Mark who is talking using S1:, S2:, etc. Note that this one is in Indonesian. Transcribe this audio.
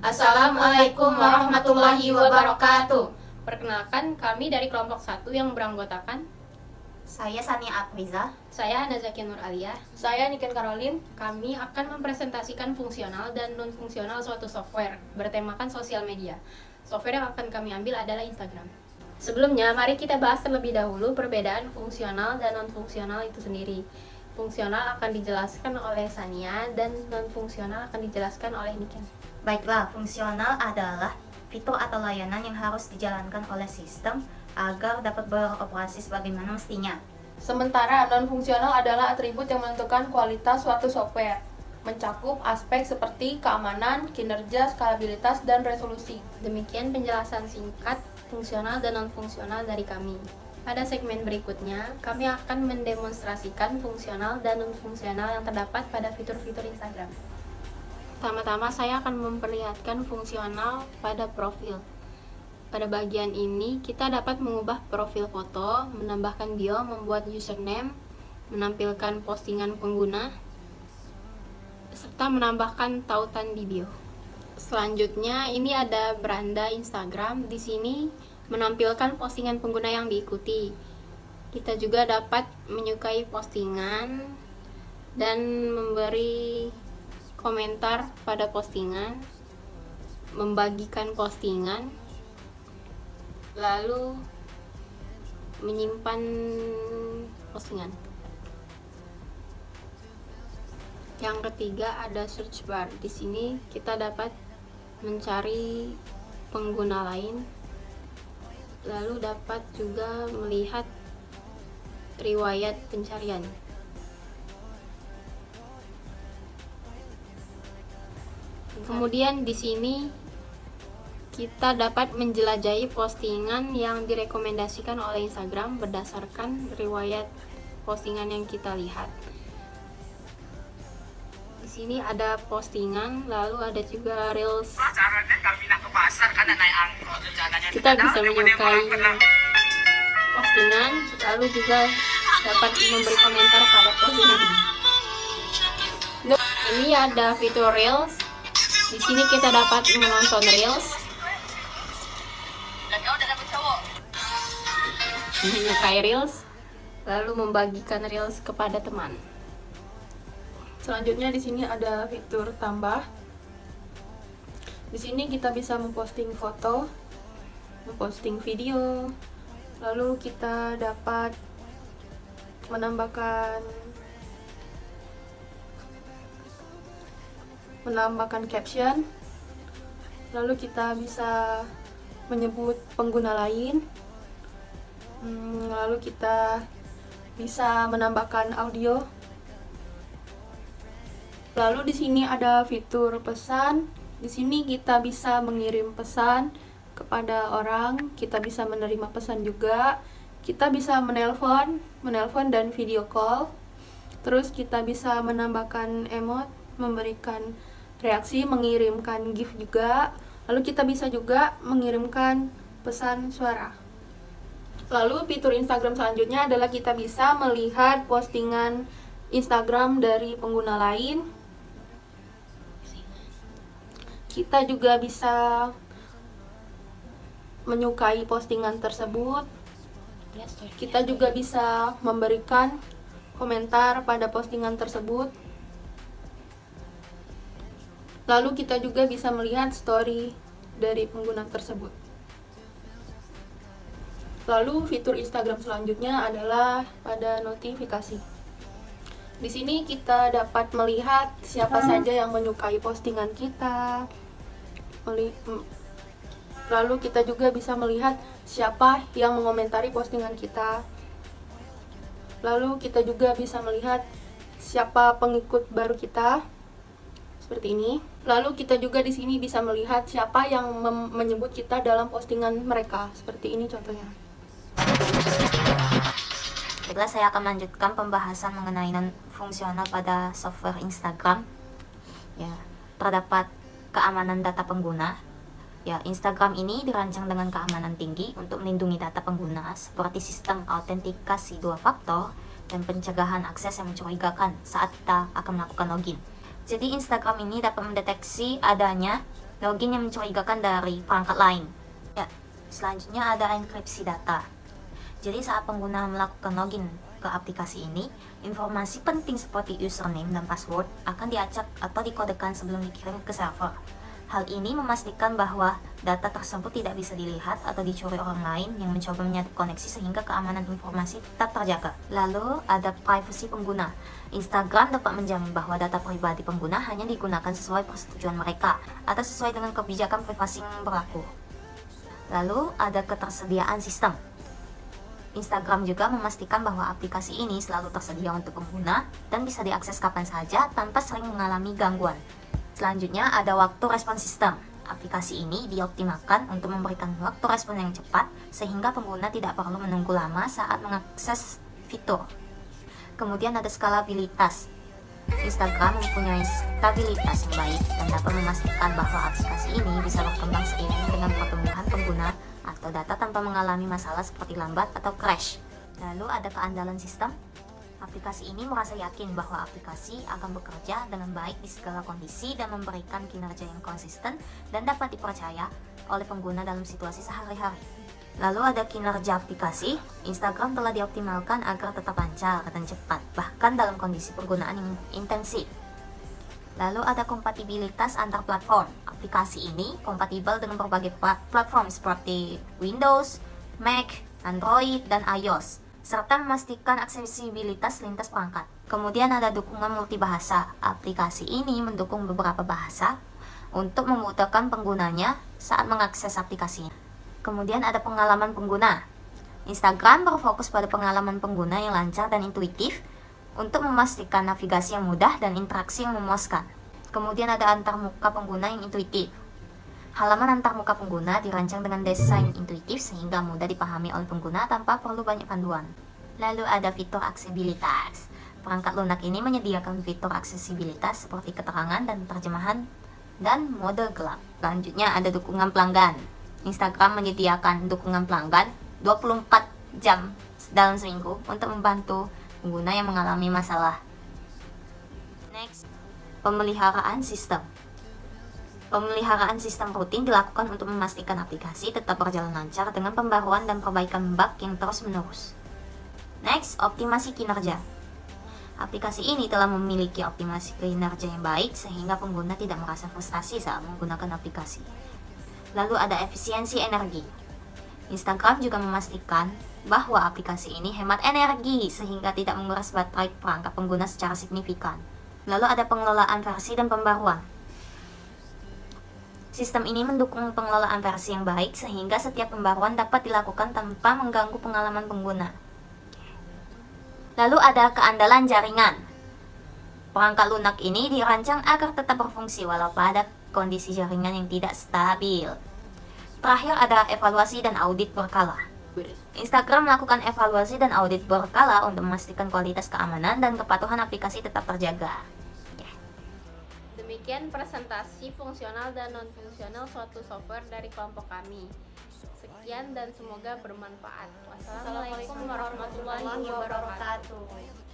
S1: Assalamualaikum warahmatullahi wabarakatuh. Perkenalkan, kami dari kelompok 1 yang beranggotakan
S2: Saya Sania Afriza.
S1: saya Nazakia Nur Alia.
S3: Saya Niken Caroline.
S1: Kami akan mempresentasikan fungsional dan non-fungsional suatu software bertemakan sosial media. Software yang akan kami ambil adalah Instagram. Sebelumnya, mari kita bahas terlebih dahulu perbedaan fungsional dan non-fungsional itu sendiri. Fungsional akan dijelaskan oleh Sania dan non-fungsional akan dijelaskan oleh Niken.
S2: Baiklah, fungsional adalah fitur atau layanan yang harus dijalankan oleh sistem agar dapat beroperasi sebagaimana mestinya.
S3: Sementara non-fungsional adalah atribut yang menentukan kualitas suatu software, mencakup aspek seperti keamanan, kinerja, skalabilitas, dan resolusi.
S1: Demikian penjelasan singkat fungsional dan non-fungsional dari kami. Pada segmen berikutnya, kami akan mendemonstrasikan fungsional dan non-fungsional yang terdapat pada fitur-fitur Instagram. Pertama-tama saya akan memperlihatkan fungsional pada profil. Pada bagian ini, kita dapat mengubah profil foto, menambahkan bio, membuat username, menampilkan postingan pengguna, serta menambahkan tautan di bio. Selanjutnya, ini ada beranda Instagram. Di sini menampilkan postingan pengguna yang diikuti. Kita juga dapat menyukai postingan dan memberi komentar pada postingan, membagikan postingan, lalu menyimpan postingan. Yang ketiga ada search bar. Di sini kita dapat mencari pengguna lain, lalu dapat juga melihat riwayat pencarian. Kemudian di sini kita dapat menjelajahi postingan yang direkomendasikan oleh Instagram berdasarkan riwayat postingan yang kita lihat. Di sini ada postingan, lalu ada juga reels. Kita bisa menyukai postingan, lalu juga dapat memberi komentar pada postingan. Ini ada fitur reels. Di sini kita dapat menonton reels, menyukai reels, lalu membagikan reels kepada teman.
S3: Selanjutnya di sini ada fitur tambah. Di sini kita bisa memposting foto, memposting video, lalu kita dapat menambahkan caption, lalu kita bisa menyebut pengguna lain, lalu kita bisa menambahkan audio. Lalu di sini ada fitur pesan. Di sini kita bisa mengirim pesan kepada orang, kita bisa menerima pesan juga, kita bisa menelpon dan video call. Terus kita bisa menambahkan emot, memberikan reaksi, mengirimkan GIF juga. Lalu kita bisa juga mengirimkan pesan suara. Lalu fitur Instagram selanjutnya adalah kita bisa melihat postingan Instagram dari pengguna lain. Kita juga bisa menyukai postingan tersebut. Kita juga bisa memberikan komentar pada postingan tersebut. Lalu kita juga bisa melihat story dari pengguna tersebut. Lalu fitur Instagram selanjutnya adalah pada notifikasi. Di sini kita dapat melihat siapa saja yang menyukai postingan kita. Lalu kita juga bisa melihat siapa yang mengomentari postingan kita. Lalu kita juga bisa melihat siapa pengikut baru kita. Seperti ini. Lalu kita juga di sini bisa melihat siapa yang menyebut kita dalam postingan mereka. Seperti ini contohnya.
S2: Baiklah, saya akan melanjutkan pembahasan mengenai non-fungsional pada software Instagram. Ya, terdapat keamanan data pengguna. Ya, Instagram ini dirancang dengan keamanan tinggi untuk melindungi data pengguna seperti sistem autentikasi 2 faktor dan pencegahan akses yang mencurigakan saat kita akan melakukan login. Jadi Instagram ini dapat mendeteksi adanya login yang mencurigakan dari perangkat lain. Ya, selanjutnya ada enkripsi data. Jadi saat pengguna melakukan login ke aplikasi ini, informasi penting seperti username dan password akan diacak atau dikodekan sebelum dikirim ke server. Hal ini memastikan bahwa data tersebut tidak bisa dilihat atau dicuri orang lain yang mencoba menyatu koneksi sehingga keamanan informasi tetap terjaga. Lalu ada privasi pengguna. Instagram dapat menjamin bahwa data pribadi pengguna hanya digunakan sesuai persetujuan mereka atau sesuai dengan kebijakan privasi yang berlaku. Lalu ada ketersediaan sistem. Instagram juga memastikan bahwa aplikasi ini selalu tersedia untuk pengguna dan bisa diakses kapan saja tanpa sering mengalami gangguan. Selanjutnya ada waktu respon sistem. Aplikasi ini dioptimalkan untuk memberikan waktu respon yang cepat sehingga pengguna tidak perlu menunggu lama saat mengakses fitur. Kemudian ada skalabilitas. Instagram mempunyai stabilitas yang baik dan dapat memastikan bahwa aplikasi ini bisa berkembang seiring dengan pertumbuhan pengguna atau data tanpa mengalami masalah seperti lambat atau crash. Lalu ada keandalan sistem. Aplikasi ini merasa yakin bahwa aplikasi akan bekerja dengan baik di segala kondisi dan memberikan kinerja yang konsisten dan dapat dipercaya oleh pengguna dalam situasi sehari-hari. Lalu ada kinerja aplikasi. Instagram telah dioptimalkan agar tetap lancar dan cepat, bahkan dalam kondisi penggunaan yang intensif. Lalu ada kompatibilitas antar platform. Aplikasi ini kompatibel dengan berbagai platform seperti Windows, Mac, Android, dan iOS, serta memastikan aksesibilitas lintas perangkat. Kemudian ada dukungan multibahasa. Aplikasi ini mendukung beberapa bahasa untuk memudahkan penggunanya saat mengakses aplikasinya. Kemudian ada pengalaman pengguna. Instagram berfokus pada pengalaman pengguna yang lancar dan intuitif untuk memastikan navigasi yang mudah dan interaksi yang memuaskan. Kemudian ada antarmuka pengguna yang intuitif. Halaman antarmuka pengguna dirancang dengan desain intuitif sehingga mudah dipahami oleh pengguna tanpa perlu banyak panduan. Lalu ada fitur aksesibilitas. Perangkat lunak ini menyediakan fitur aksesibilitas seperti keterangan dan terjemahan dan mode gelap. Selanjutnya ada dukungan pelanggan. Instagram menyediakan dukungan pelanggan 24 jam dalam seminggu untuk membantu pengguna yang mengalami masalah. Next, pemeliharaan sistem. Pemeliharaan sistem rutin dilakukan untuk memastikan aplikasi tetap berjalan lancar dengan pembaruan dan perbaikan bug yang terus-menerus. Next, optimasi kinerja. Aplikasi ini telah memiliki optimasi kinerja yang baik sehingga pengguna tidak merasa frustasi saat menggunakan aplikasi. Lalu ada efisiensi energi. Instagram juga memastikan bahwa aplikasi ini hemat energi sehingga tidak menguras baterai perangkat pengguna secara signifikan. Lalu ada pengelolaan versi dan pembaruan. Sistem ini mendukung pengelolaan versi yang baik sehingga setiap pembaruan dapat dilakukan tanpa mengganggu pengalaman pengguna. Lalu ada keandalan jaringan. Perangkat lunak ini dirancang agar tetap berfungsi walau pada kondisi jaringan yang tidak stabil. Terakhir ada evaluasi dan audit berkala. Instagram melakukan evaluasi dan audit berkala untuk memastikan kualitas keamanan dan kepatuhan aplikasi tetap terjaga.
S1: Demikian presentasi fungsional dan non-fungsional suatu software dari kelompok kami. Sekian dan semoga bermanfaat. Wassalamualaikum warahmatullahi wabarakatuh.